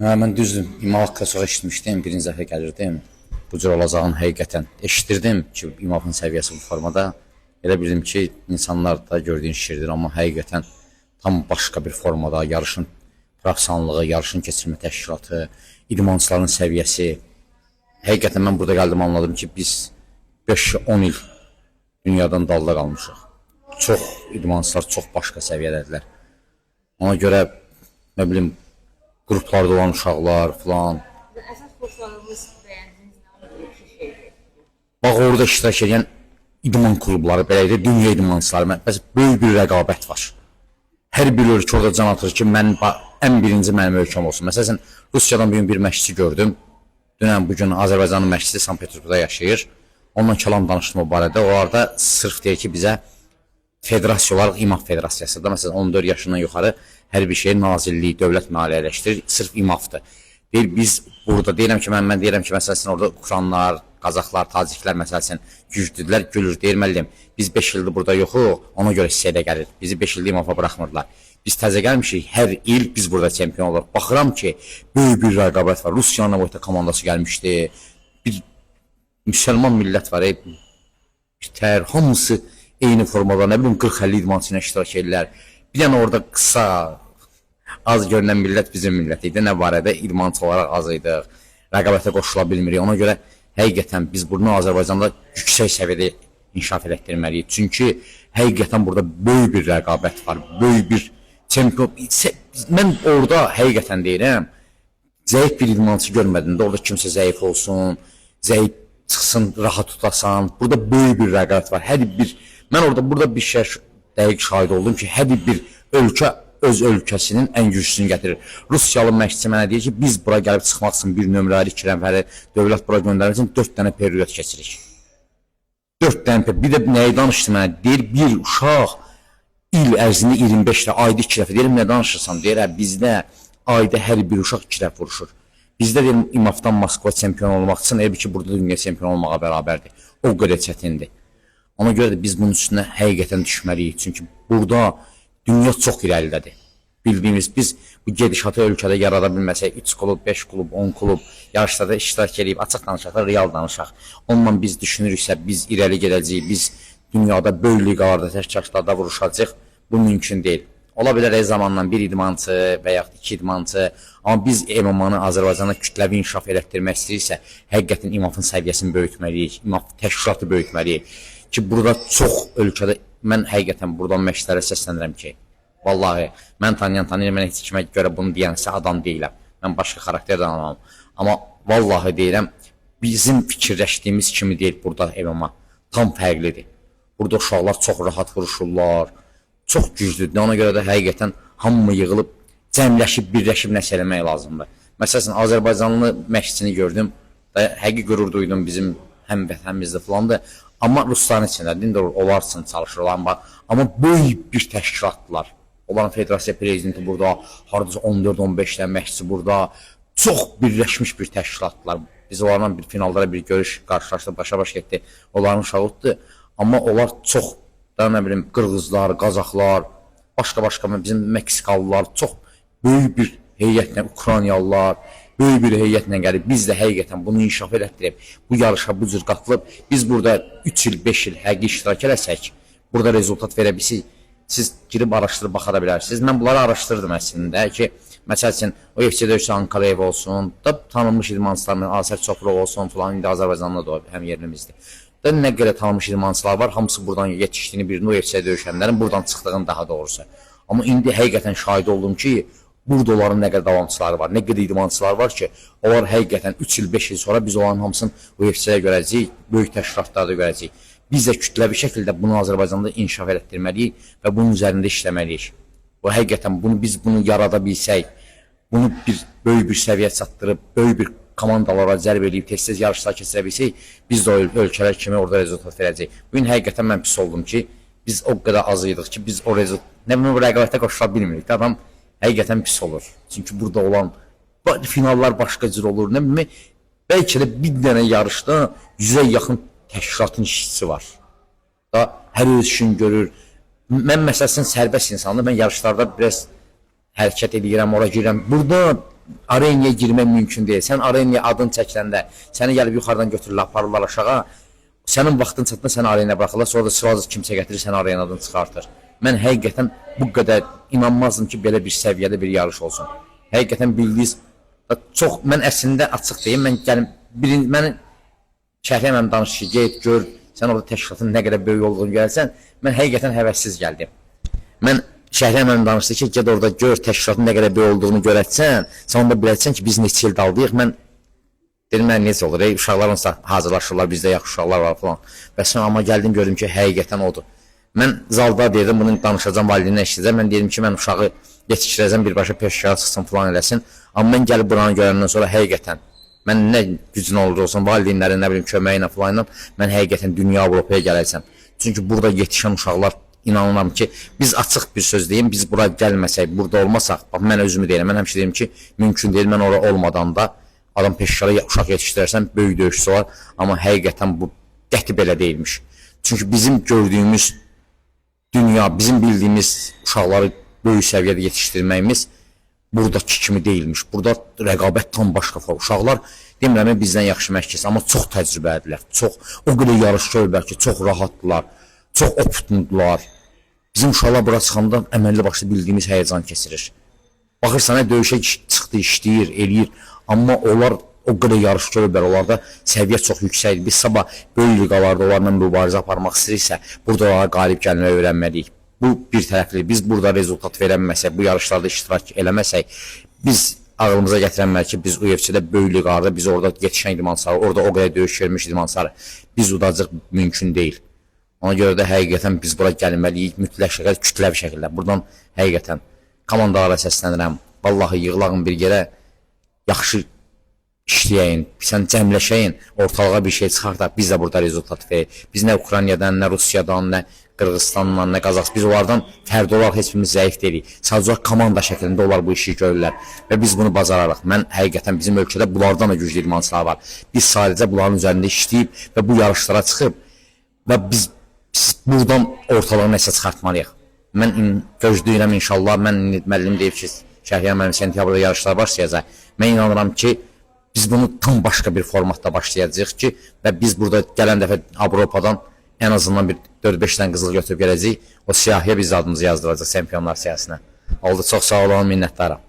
Mən düzdür, İmam haqqında çox eşitmişdim, birinci dəfə gəlirdim. Bu cür olacağını həqiqətən eşitdirdim ki, İmamın səviyyəsi bu formada. Elə bildim ki, insanlar da gördüyün şişirdir, amma həqiqətən tam başqa bir formada yarışın professionallığı, yarışın keçirmə təşkilatı, idmançıların səviyyəsi. Həqiqətən mən burada gəldim anladım ki, biz 5-10 il dünyadan dalda qalmışıq. Çox idmançılar çox başqa səviyyədədirlər. Ona görə, nə bilim, qruplarda olan uşaqlar falan. Əsas xoşladığınız, bəyəndiyiniz nə oldu ki şeydir? Bax orada iştirak edən idman klubları, belə də dünya idmançıları, bəs böyük bir rəqabət var. Hər bir ölkə orada can atır ki, ən birinci mənim ölkəm olsun. Məsələn, Rusiyadan bugün bir məşqçi gördüm. Dünən bugün Azərbaycanın məşqçisi Sankt Peterburqda yaşayır. Onunla kəlam danışdım o barədə. O arada sırf deyir ki, bizə federasiya olaraq İMAF Federasiyasıdır. Məsələn, 14 yaşından yuxarı hər bir şey nazirlik, dövlət maliyyələşdirir, sırf İMAF-dır. Deyir, biz burada deyirəm ki, mən deyirəm ki, məsələn, orada Ukranlar, Qazaxlar, Taciklər, məsələn, güclüdülər, gülür, deyir, müəllim, biz 5 ildir burada yoxuq, ona görə hissəyə də gəlir. Bizi 5 ildir İMAF-a buraxmırlar. Biz təzə gəlmişik, hər il biz burada çempion oluruz. Baxıram ki, böyük bir rəqabət var. Rusiyanın boyda komandası gəlmişdi. Bir müsəlman millət var, bir hamısı eyni formada, nə bilim, 40-50 idmançı ilə iştirak edirlər. Bir dənə orada qısa, az görünən millət bizim millət idi. Nə barədə idmançı olaraq az idi, rəqabətə qoşula bilmirik. Ona görə həqiqətən biz bunu Azərbaycanda yüksək səviyyədə inkişaf etdirməliyik. Çünki həqiqətən burada böyük bir rəqabət var, böyük bir çempion. Mən orada həqiqətən deyirəm, zəif bir idmançı görmədim də, orada kimsə zəif olsun, zəif çıxsın, rahat tutasan. Burada böyük bir rəqabət var. Mən orada burada bir şey dəqiq şahid oldum ki, hər bir ölkə öz ölkəsinin ən güclüsünü gətirir. Rusiyalı məşqçi mənə deyir ki, biz bura gəlib çıxmaq üçün bir nömrəli, 2 nəfəri dövlət bura göndərmək üçün 4 dənə period keçirik. 4 dənə period. Bir də nəyi danışdı mənə? Deyir, bir uşaq il ərzində 25 dəfə, ayda 2 dəfə. Deyirəm, nə danışırsan? Deyir, bizdə ayda hər bir uşaq 2 dəfə vuruşur. Bizdə deyirəm, İMAF-dan Moskva çempion olmaq üçün elə ki, burada dünya çempion olmağa bərabərdir. O qədər çətindir. Ona görə də biz bunun üstünə həqiqətən düşməliyik. Çünki burada dünya çox irəlidədir. Bildiyimiz, biz bu gedişatı ölkədə yarada bilməsək, 3 klub, 5 klub, 10 klub yarışlarda iştirak edib, açıq danışaq, real danışaq. Onunla biz düşünürüksə, biz irəli gedəcəyik, biz dünyada böyük liqalarda, təşkilatlarda vuruşacaq. Bu mümkün deyil. Ola bilər zamanla bir idmançı və yaxud 2 idmançı, amma biz MMA-nı Azərbaycanda kütləvi inkişaf elətdirmək istəyirsə, həqiqətən İMAF-ın səviyyəsini böyütməliyik, İMAF təşkilatı böyütməliyik. Ki, burada çox ölkədə, mən həqiqətən buradan məşqçilərə səslənirəm ki, vallahi, mən tanıyan, mən heç kimə görə bunu deyənsə adam deyiləm. Mən başqa xarakterdən adamam. Amma vallahi deyirəm, bizim fikirləşdiyimiz kimi deyil burada MMA. Tam fərqlidir. Burada uşaqlar çox rahat vuruşurlar, çox güclüdür. Ona görə də həqiqətən hamı yığılıb, cəmləşib, birləşib nəsə eləmək lazımdır. Məsələn, Azərbaycanlı məşqçini gördüm, həqiqi qürur duydum bizim həmvətənimizdə filandır. Amma Rusların içində, dində onlar üçün çalışırlar, amma böyük bir təşkilatdılar. Onların federasiya prezidenti burada, haradasa 14-15 dən məşqçi burada, çox birləşmiş bir təşkilatdılar. Biz onlarla bir finallara bir görüş qarşılaşdıq, başa-baş getdi. Onların uşağıdır, amma onlar çox, da nə bilim, Qırğızlar, Qazaxlar, başqa-başqa bizim Meksikalılar, çox böyük bir heyətlə, Ukraynalılar, böyük bir heyətlə gəlib, biz də həqiqətən bunu inkişaf elətdirib, bu yarışa bu cür qatılıb, biz burada 3 il, 5 il həqiqi iştirak eləsək, burada rezultat verə bilsək, siz girib araşdırıb baxa da bilərsiniz. Mən bunları araşdırdım əslində ki, məsəl üçün, UFC döyüşçü Ankarayev olsun, da tanınmış idmançılar, Asər Çoprov olsun, falan, indi Azərbaycanlı da həm yerlimizdir. Da nə qədər tanınmış idmançılar var, hamısı buradan yetişdiyini birini UFC döyüşənlərin buradan çıxdığını daha doğrusu. Amma indi həqiqətən şahid oldum ki, burada onların nə qədər davamçıları var, nə qədər idmançılar var ki, onlar həqiqətən 3 il, 5 il sonra biz onların hamısını UFC-yə görəcəyik, böyük təşkilatlarda görəcəyik. Biz də kütləvi şəkildə bunu Azərbaycanda inkişaf etdirməliyik və bunun üzərində işləməliyik. Və həqiqətən biz bunu yarada bilsək, bunu böyük bir səviyyə çatdırıb, böyük bir komandalara cəlb edib, tez-tez yarışlar keçirə bilsək, biz də ölkələr kimi orada rezultat verəcəyik. Bugün həqiqətən mən pis oldum ki, biz o qədər az idik ki, biz o rezultat, nə bilim, rəqabətə qoşula bilmirik. Adam həqiqətən pis olur. Çünki burada olan finallar başqa cür olur. Nə bilim, bəlkə də bir dənə yarışda 100-ə yaxın təşkilatın işçisi var. Da hər öz işini görür. Mən məsələn sərbəst insandır. Mən yarışlarda biraz hərəkət edirəm, ora girəm. Burada arenaya girmək mümkün deyil. Sən arenaya adın çəkiləndə səni gəlib yuxarıdan götürürlər, aparırlar aşağı. Sənin vaxtın çatında səni arenaya buraxırlar, sonra da sıvazı kimsə gətirir, səni arenadan çıxartır. Mən həqiqətən bu qədər inanmazdım ki, belə bir səviyyədə bir yarış olsun. Həqiqətən bildiniz, çox, mən əslində açıq deyim, mən gəlim, məni şərhlə mən danış ki, get, gör, sən orada təşkilatın nə qədər böyük olduğunu görərsən, mən həqiqətən həvəssiz gəldim. Mən şərhlə mən danışdı ki, get orada gör, təşkilatın nə qədər böyük olduğunu görərsən, sən onda biləcəksən ki, biz neçə il daldıyıq, mən dedim, mən necə olur, uşaqlar onsa hazırlaşırlar, bizdə yaxşı uşaqlar var falan. Bəs amma gəldim, gördüm ki, həqiqətən odur. Mən zalda dedim, bunu danışacağım, valideyninə işləyəcəm, mən dedim ki, mən uşağı yetişdirəcəm, birbaşa peşkara çıxsın, falan eləsin. Amma mən gəlib buranı görəndən sonra həqiqətən, mən nə gücün olur olsun, valideynlərin, nə bilim, köməyi ilə falan ilə, mən həqiqətən dünya Avropaya gələcəm. Çünki burada yetişən uşaqlar, inanıram ki, biz açıq bir söz deyim, biz bura gəlməsək, burada olmasaq, bax, mən özümü deyirəm, mən həmişə deyim ki, mümkün deyil, mən orada olmadan da adam peşkara uşaq yetişdirərsən, böyük döyüşçüsü var, amma həqiqətən bu qəti belə deyilmiş. Çünki bizim gördüyümüz dünya, bizim bildiyimiz uşaqları böyük səviyyədə yetişdirməyimiz buradakı kimi deyilmiş. Burada rəqabət tam başqa falan. Uşaqlar demirəm bizdən yaxşı məşqçi, amma çox təcrübəlidirlər. Çox o qədər yarışçılar ki, çox rahatdılar, çox oputlular. Bizim uşaqlar bura çıxanda əməlli başlı bildiyimiz həyəcan keçirir. Baxırsan, döyüşə çıxdı, işləyir, eləyir, amma onlar o qədər yarışçılar, onlarda səviyyə çox yüksəkdir. Biz sabah böyük liqalarda onlarla mübarizə aparmaq istəyirsə, burada onlara qalib gəlməyi öyrənməliyik. Bu bir tərəfli. Biz burada rezultat verəməsək, bu yarışlarda iştirak eləməsək, biz ağlımıza gətirənməliyik ki, biz UFC-də böyük liqalarda, biz orada yetişən idmançıları, orada o qədər döyüş vermiş idmançıları, biz udacaq mümkün deyil. Ona görə də həqiqətən biz bura gəlməliyik, mütləq şəkildə, kütləvi şəkildə. Buradan həqiqətən komandalara səslənirəm. Vallahi yığılağın bir yerə yaxşı işləyəyin, sən cəmləşəyin, ortalığa bir şey çıxardaq, biz də burada rezultat verək. Biz nə Ukraynadan, nə Rusiyadan, nə Qırğızstandan, nə Qazaxıstan, biz onlardan fərdi olaraq heç birimiz zəif deyilik. Sadəcə komanda şəklində onlar bu işi görürlər və biz bunu bacararıq. Mən həqiqətən bizim ölkədə bunlardan da güclü idmançılar var. Biz sadəcə bunların üzərində işləyib və bu yarışlara çıxıb və biz buradan ortalığa nəsə çıxartmalıyıq. Mən gözləyirəm inşallah, mən müəllim deyib ki, Şəhriyar müəllim sentyabrda yarışlar başlayacaq. Mən inanıram ki, biz bunu tam başqa bir formatda başlayacağıq ki, və biz burada gələn dəfə Avropadan ən azından bir 4-5 dənə qızıl götürüb gələcəyik. O siyahıya biz adımızı yazdıracaq çempionlar siyahısına. Oldu, çox sağ olun, minnətdaram.